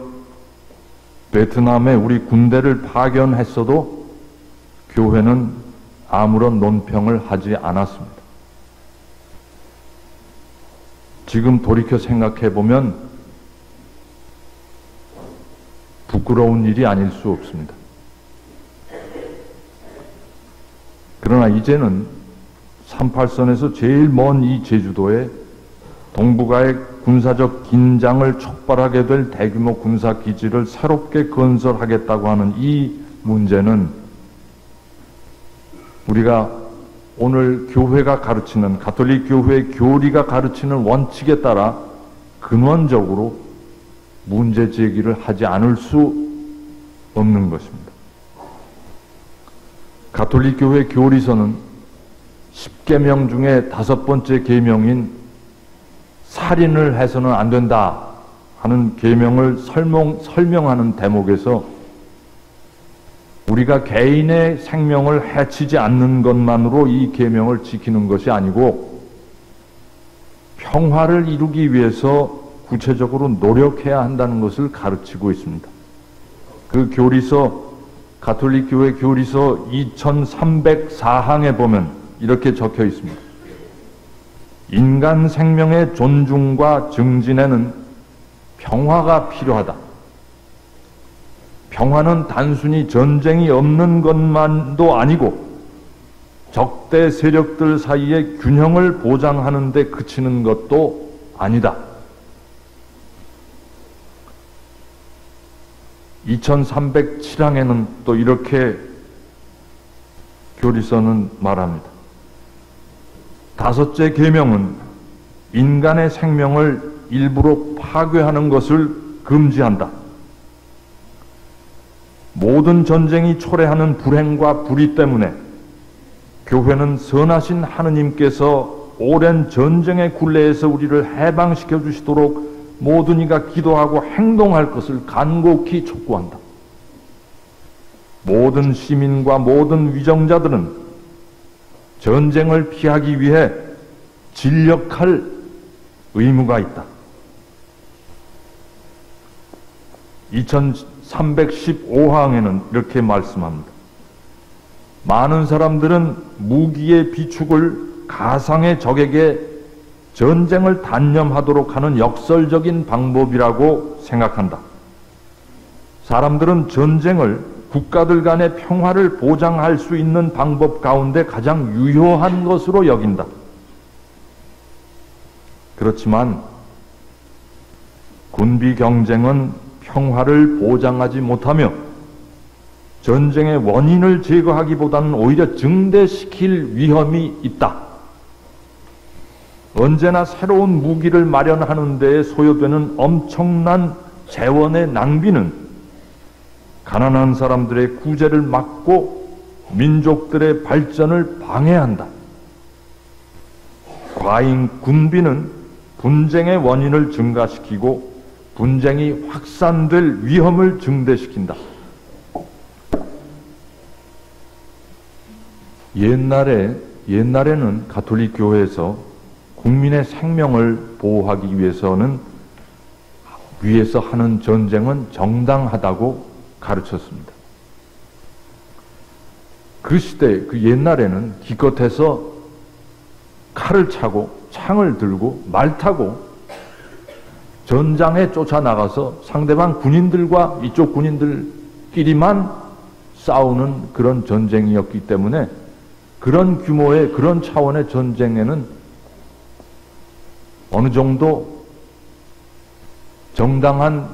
베트남에 우리 군대를 파견했어도 교회는 아무런 논평을 하지 않았습니다. 지금 돌이켜 생각해 보면 부끄러운 일이 아닐 수 없습니다. 그러나 이제는 38선에서 제일 먼 이 제주도에 동북아의 군사적 긴장을 촉발하게 될 대규모 군사기지를 새롭게 건설하겠다고 하는 이 문제는 우리가 오늘 교회가 가르치는, 가톨릭 교회의 교리가 가르치는 원칙에 따라 근원적으로 문제 제기를 하지 않을 수 없는 것입니다. 가톨릭 교회 교리서는 10계명 중에 5번째 계명인 살인을 해서는 안 된다 하는 계명을 설명하는 대목에서 우리가 개인의 생명을 해치지 않는 것만으로 이 계명을 지키는 것이 아니고 평화를 이루기 위해서 구체적으로 노력해야 한다는 것을 가르치고 있습니다. 그 교리서, 가톨릭 교회 교리서 2304항에 보면 이렇게 적혀 있습니다. 인간 생명의 존중과 증진에는 평화가 필요하다. 평화는 단순히 전쟁이 없는 것만도 아니고 적대 세력들 사이의 균형을 보장하는 데 그치는 것도 아니다. 2307항에는 또 이렇게 교리서는 말합니다. 다섯째 계명은 인간의 생명을 일부러 파괴하는 것을 금지한다. 모든 전쟁이 초래하는 불행과 불의 때문에 교회는 선하신 하느님께서 오랜 전쟁의 굴레에서 우리를 해방시켜 주시도록 모든 이가 기도하고 행동할 것을 간곡히 촉구한다. 모든 시민과 모든 위정자들은 전쟁을 피하기 위해 진력할 의무가 있다. 2315항에는 이렇게 말씀합니다. 많은 사람들은 무기의 비축을 가상의 적에게 전쟁을 단념하도록 하는 역설적인 방법이라고 생각한다. 사람들은 전쟁을 국가들 간의 평화를 보장할 수 있는 방법 가운데 가장 유효한 것으로 여긴다. 그렇지만 군비 경쟁은 평화를 보장하지 못하며 전쟁의 원인을 제거하기보다는 오히려 증대시킬 위험이 있다. 언제나 새로운 무기를 마련하는 데에 소요되는 엄청난 재원의 낭비는 가난한 사람들의 구제를 막고 민족들의 발전을 방해한다. 과잉 군비는 분쟁의 원인을 증가시키고 분쟁이 확산될 위험을 증대시킨다. 옛날에는 가톨릭 교회에서 국민의 생명을 보호하기 위해서 하는 전쟁은 정당하다고 가르쳤습니다. 그 시대, 그 옛날에는 기껏해서 칼을 차고 창을 들고 말 타고 전장에 쫓아나가서 상대방 군인들과 이쪽 군인들끼리만 싸우는 그런 전쟁이었기 때문에 그런 규모의, 그런 차원의 전쟁에는 어느 정도 정당한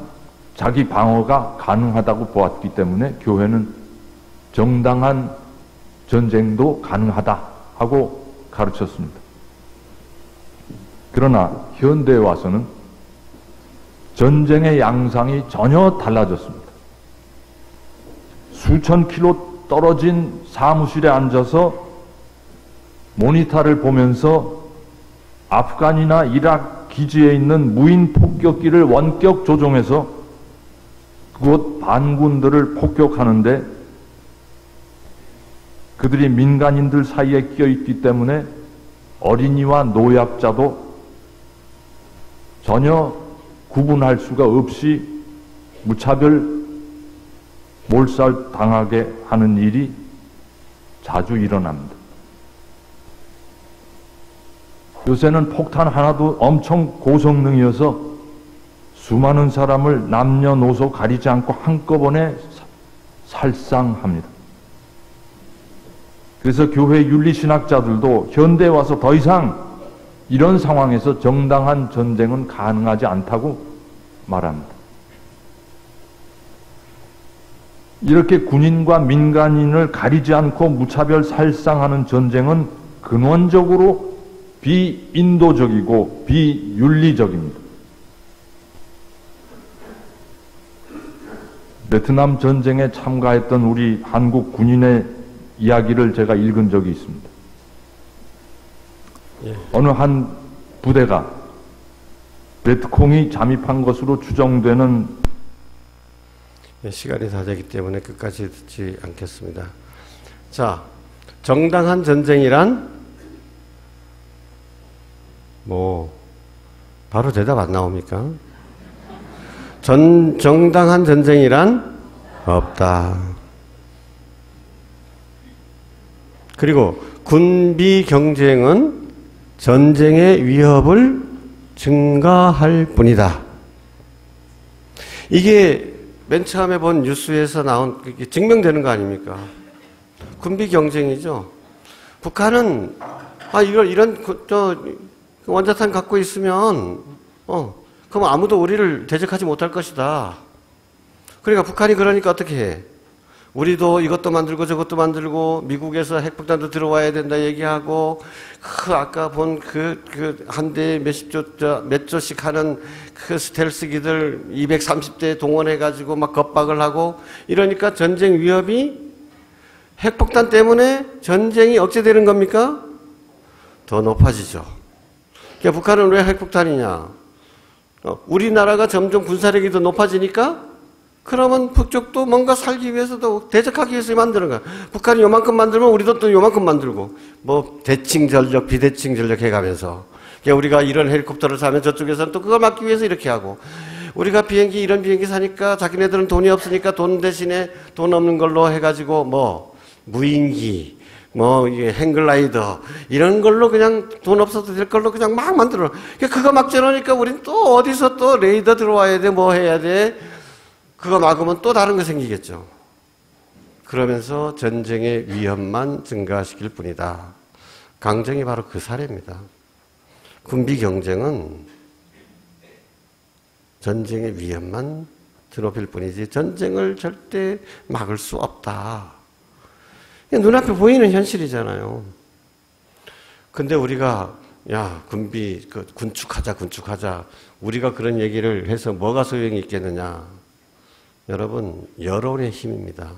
자기 방어가 가능하다고 보았기 때문에 교회는 정당한 전쟁도 가능하다 하고 가르쳤습니다. 그러나 현대에 와서는 전쟁의 양상이 전혀 달라졌습니다. 수천 킬로 떨어진 사무실에 앉아서 모니터를 보면서 아프간이나 이라크 기지에 있는 무인 폭격기를 원격 조종해서 그곳 반군들을 폭격하는데 그들이 민간인들 사이에 끼어있기 때문에 어린이와 노약자도 전혀 구분할 수가 없이 무차별 몰살당하게 하는 일이 자주 일어납니다. 요새는 폭탄 하나도 엄청 고성능이어서 수많은 사람을 남녀노소 가리지 않고 한꺼번에 살상합니다. 그래서 교회 윤리신학자들도 현대에 와서 더 이상 이런 상황에서 정당한 전쟁은 가능하지 않다고 말합니다. 이렇게 군인과 민간인을 가리지 않고 무차별 살상하는 전쟁은 근원적으로 비인도적이고 비윤리적입니다. 베트남 전쟁에 참가했던 우리 한국 군인의 이야기를 제가 읽은 적이 있습니다. 어느 한 부대가 베트콩이 잠입한 것으로 추정되는 시간이 다 되기 때문에 끝까지 듣지 않겠습니다. 자, 정당한 전쟁이란 바로 대답 안 나옵니까? 정당한 전쟁이란 없다. 그리고 군비 경쟁은 전쟁의 위협을 증가할 뿐이다. 이게 맨 처음에 본 뉴스에서 나온 증명되는 거 아닙니까? 군비 경쟁이죠. 북한은 이런 원자탄 갖고 있으면 그럼 아무도 우리를 대적하지 못할 것이다. 그러니까 북한이 그러니까 어떻게 해? 우리도 이것도 만들고 저것도 만들고 미국에서 핵폭탄도 들어와야 된다 얘기하고 아까 본 한 대에 몇 조씩 하는 그 스텔스기들 230대 동원해가지고 막 겁박을 하고 이러니까 전쟁 위협이 핵폭탄 때문에 전쟁이 억제되는 겁니까? 더 높아지죠. 그러니까 북한은 왜 핵폭탄이냐? 우리나라가 점점 군사력이 더 높아지니까 그러면 북쪽도 뭔가 살기 위해서도 대적하기 위해서 만드는 거야. 북한이 요만큼 만들면 우리도 또 요만큼 만들고 대칭 전력, 비대칭 전력 해가면서 그러니까 우리가 이런 헬리콥터를 사면 저쪽에서는 또 그걸 막기 위해서 이렇게 하고 우리가 이런 비행기 사니까 자기네들은 돈이 없으니까 돈 대신에 돈 없는 걸로 해가지고 무인기 이게 행글라이더 이런 걸로 그냥 돈 없어도 될 걸로 그냥 막 만들어. 그거 막 저러니까 우린 또 어디서 또 레이더 들어와야 돼, 해야 돼. 그거 막으면 또 다른 거 생기겠죠. 그러면서 전쟁의 위험만 증가시킬 뿐이다. 강정이 바로 그 사례입니다. 군비 경쟁은 전쟁의 위험만 드높일 뿐이지 전쟁을 절대 막을 수 없다. 눈앞에 보이는 현실이잖아요. 근데 우리가 군비 군축하자 우리가 그런 얘기를 해서 뭐가 소용이 있겠느냐. 여러분, 여론의 힘입니다.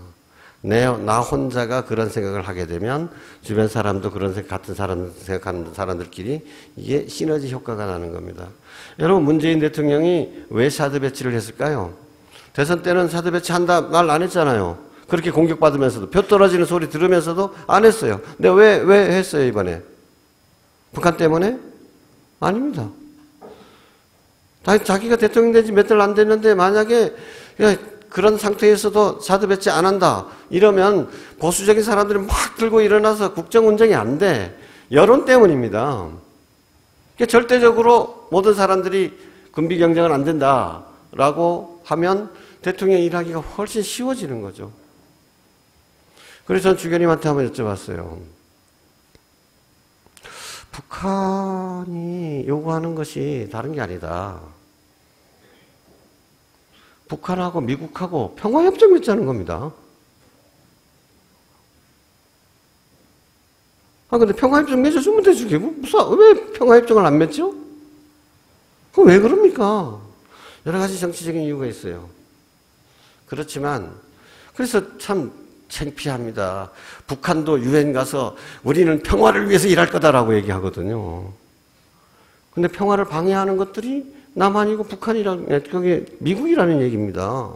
나 혼자가 그런 생각을 하게 되면 주변 사람도 같은 사람 생각하는 사람들끼리 이게 시너지 효과가 나는 겁니다. 여러분, 문재인 대통령이 왜 사드 배치를 했을까요? 대선 때는 사드 배치한다 말 안 했잖아요. 그렇게 공격받으면서도 표 떨어지는 소리 들으면서도 안 했어요. 근데 왜 했어요 이번에? 북한 때문에? 아닙니다. 자기가 대통령 된 지 몇 달 안 됐는데 만약에 그런 상태에서도 사드 배치 안 한다 이러면 보수적인 사람들이 막 들고 일어나서 국정 운정이 안 돼. 여론 때문입니다. 그러니까 절대적으로 모든 사람들이 군비 경쟁은 안 된다라고 하면 대통령 일하기가 훨씬 쉬워지는 거죠. 그래서 전 주교님한테 한번 여쭤봤어요. 북한이 요구하는 것이 다른 게 아니다. 북한하고 미국하고 평화협정 맺자는 겁니다. 근데 평화협정 맺어주면 되지. 왜 평화협정을 안 맺죠? 그럼 왜 그럽니까? 여러 가지 정치적인 이유가 있어요. 그렇지만, 그래서 참 창피합니다. 북한도 유엔 가서 우리는 평화를 위해서 일할 거다라고 얘기하거든요. 근데 평화를 방해하는 것들이 남한이고 그게 미국이라는 얘기입니다.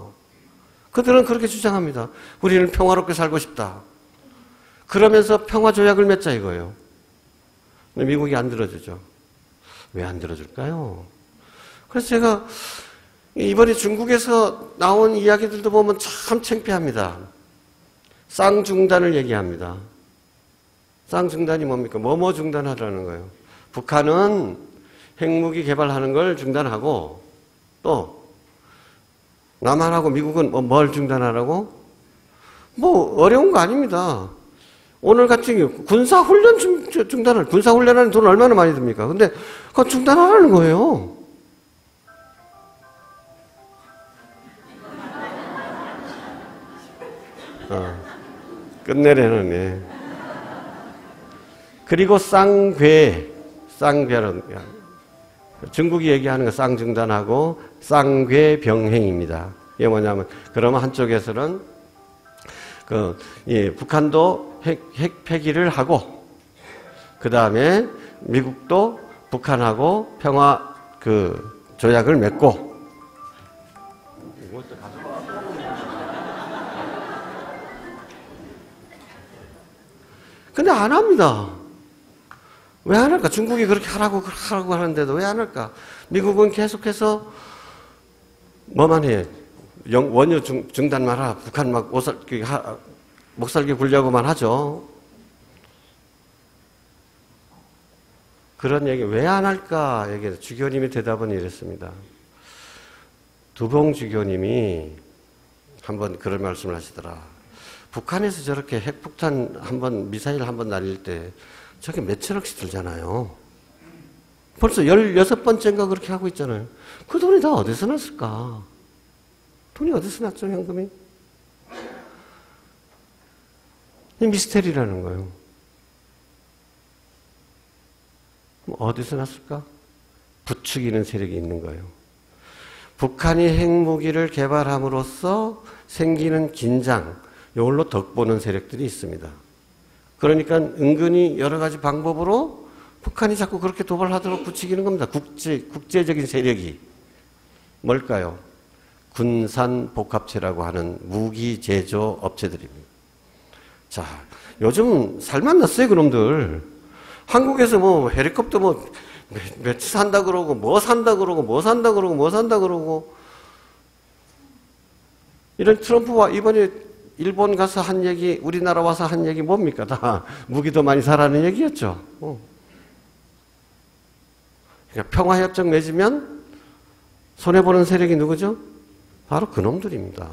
그들은 그렇게 주장합니다. 우리는 평화롭게 살고 싶다. 그러면서 평화조약을 맺자 이거예요. 근데 미국이 안 들어주죠. 왜 안 들어줄까요? 그래서 제가 이번에 중국에서 나온 이야기들도 보면 참 창피합니다. 쌍중단을 얘기합니다. 쌍중단이 뭡니까? 뭐뭐 중단하라는 거예요. 북한은 핵무기 개발하는 걸 중단하고 또 남한하고 미국은 뭘 중단하라고? 어려운 거 아닙니다. 오늘 같은 경우 군사훈련 중단을 군사훈련하는 돈 얼마나 많이 듭니까? 근데 그거 중단하라는 거예요. 끝내려는 애. 그리고 쌍괴는 중국이 얘기하는 거 쌍중단하고 쌍괴병행입니다. 이게 뭐냐면 그러면 한쪽에서는 북한도 핵 폐기를 하고 그 다음에 미국도 북한하고 평화 조약을 맺고 근데 안 합니다. 왜 안 할까? 중국이 그렇게 하라고 하는데도 왜 안 할까? 미국은 계속해서 뭐만 해. 원유 중단 마라. 북한 막 목살기 굴려고만 하죠. 그런 얘기 왜 안 할까? 얘기해서 주교님의 대답은 이랬습니다. 두봉 주교님이 한번 그런 말씀을 하시더라. 북한에서 저렇게 핵폭탄 한번 미사일 한번 날릴 때 저게 몇천억씩 들잖아요. 벌써 16번째인가 그렇게 하고 있잖아요. 그 돈이 다 어디서 났을까? 돈이 어디서 났죠, 현금이? 이 미스테리라는 거예요. 어디서 났을까? 부추기는 세력이 있는 거예요. 북한이 핵무기를 개발함으로써 생기는 긴장, 이걸로 덕보는 세력들이 있습니다. 그러니까 은근히 여러 가지 방법으로 북한이 자꾸 그렇게 도발하도록 부추기는 겁니다. 국제적인 세력이. 뭘까요? 군산복합체라고 하는 무기 제조 업체들입니다. 자, 요즘 살만 났어요, 그놈들. 한국에서 뭐 헬리콥터 몇 산다 그러고, 뭐 산다 그러고, 뭐 산다 그러고, 뭐 산다 그러고. 이런 트럼프와 이번에 일본 가서 한 얘기, 우리나라 와서 한 얘기 뭡니까? 다 무기도 많이 사라는 얘기였죠. 그러니까 평화협정 맺으면 손해보는 세력이 누구죠? 바로 그놈들입니다.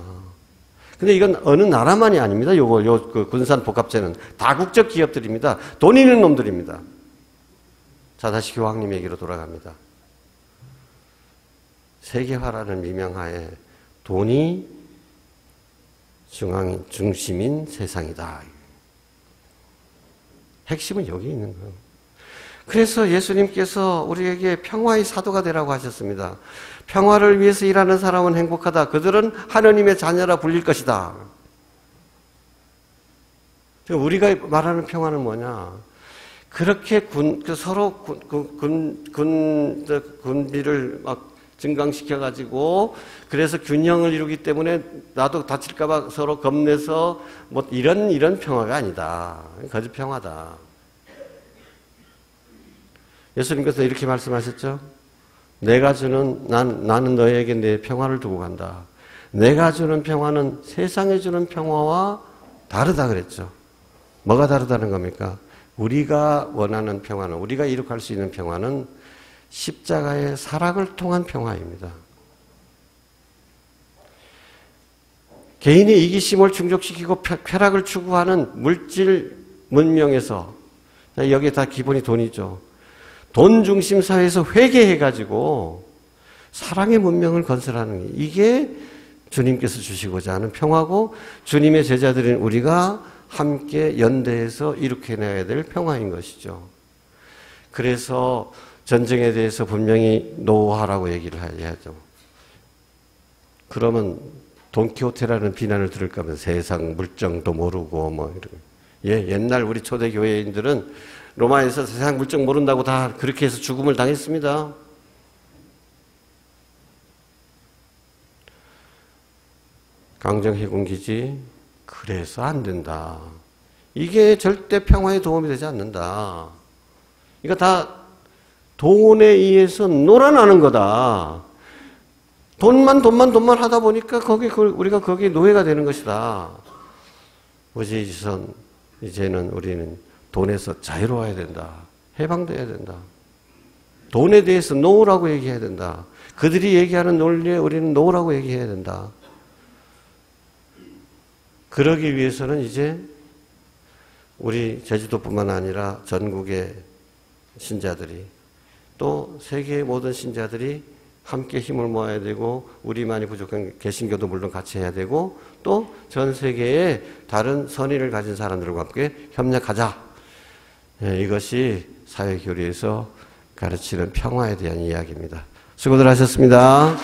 근데 이건 어느 나라만이 아닙니다. 그 군산복합체는 다국적 기업들입니다. 돈 있는 놈들입니다. 자, 다시 교황님 얘기로 돌아갑니다. 세계화라는 미명하에 돈이 중심인 세상이다. 핵심은 여기 있는 거예요. 그래서 예수님께서 우리에게 평화의 사도가 되라고 하셨습니다. 평화를 위해서 일하는 사람은 행복하다. 그들은 하느님의 자녀라 불릴 것이다. 우리가 말하는 평화는 뭐냐? 그렇게 서로 군비를 막 증강시켜가지고 그래서 균형을 이루기 때문에 나도 다칠까봐 서로 겁내서 뭐 이런 평화가 아니다. 거짓 평화다. 예수님께서 이렇게 말씀하셨죠. 나는 너에게 내 평화를 두고 간다. 내가 주는 평화는 세상에 주는 평화와 다르다 그랬죠. 뭐가 다르다는 겁니까? 우리가 원하는 평화는, 우리가 이룩할 수 있는 평화는 십자가의 사랑을 통한 평화입니다. 개인의 이기심을 충족시키고 쾌락을 추구하는 물질 문명에서, 여기에 다 기본이 돈이죠. 돈 중심 사회에서 회개해가지고 사랑의 문명을 건설하는 게, 이게 주님께서 주시고자 하는 평화고 주님의 제자들인 우리가 함께 연대해서 이룩해내야 될 평화인 것이죠. 그래서 전쟁에 대해서 분명히 노하라고 얘기를 해야죠. 그러면 돈키호테라는 비난을 들을까 하면 세상 물정도 모르고 뭐 이런. 옛날 우리 초대 교회인들은 로마에서 세상 물정 모른다고 다 그렇게 해서 죽음을 당했습니다. 강정해군기지, 그래서 안 된다. 이게 절대 평화에 도움이 되지 않는다. 이거 다 돈에 의해서 놀아나는 거다. 돈만 하다 보니까 우리가 거기에 노예가 되는 것이다. 오지선 이제는 우리는 돈에서 자유로워야 된다. 해방돼야 된다. 돈에 대해서 노라고 얘기해야 된다. 그들이 얘기하는 논리에 우리는 노라고 얘기해야 된다. 그러기 위해서는 이제 우리 제주도뿐만 아니라 전국의 신자들이 또 세계의 모든 신자들이 함께 힘을 모아야 되고 우리만이 부족한 개신교도 물론 같이 해야 되고 또 전 세계의 다른 선의를 가진 사람들과 함께 협력하자. 이것이 사회교리에서 가르치는 평화에 대한 이야기입니다. 수고들 하셨습니다.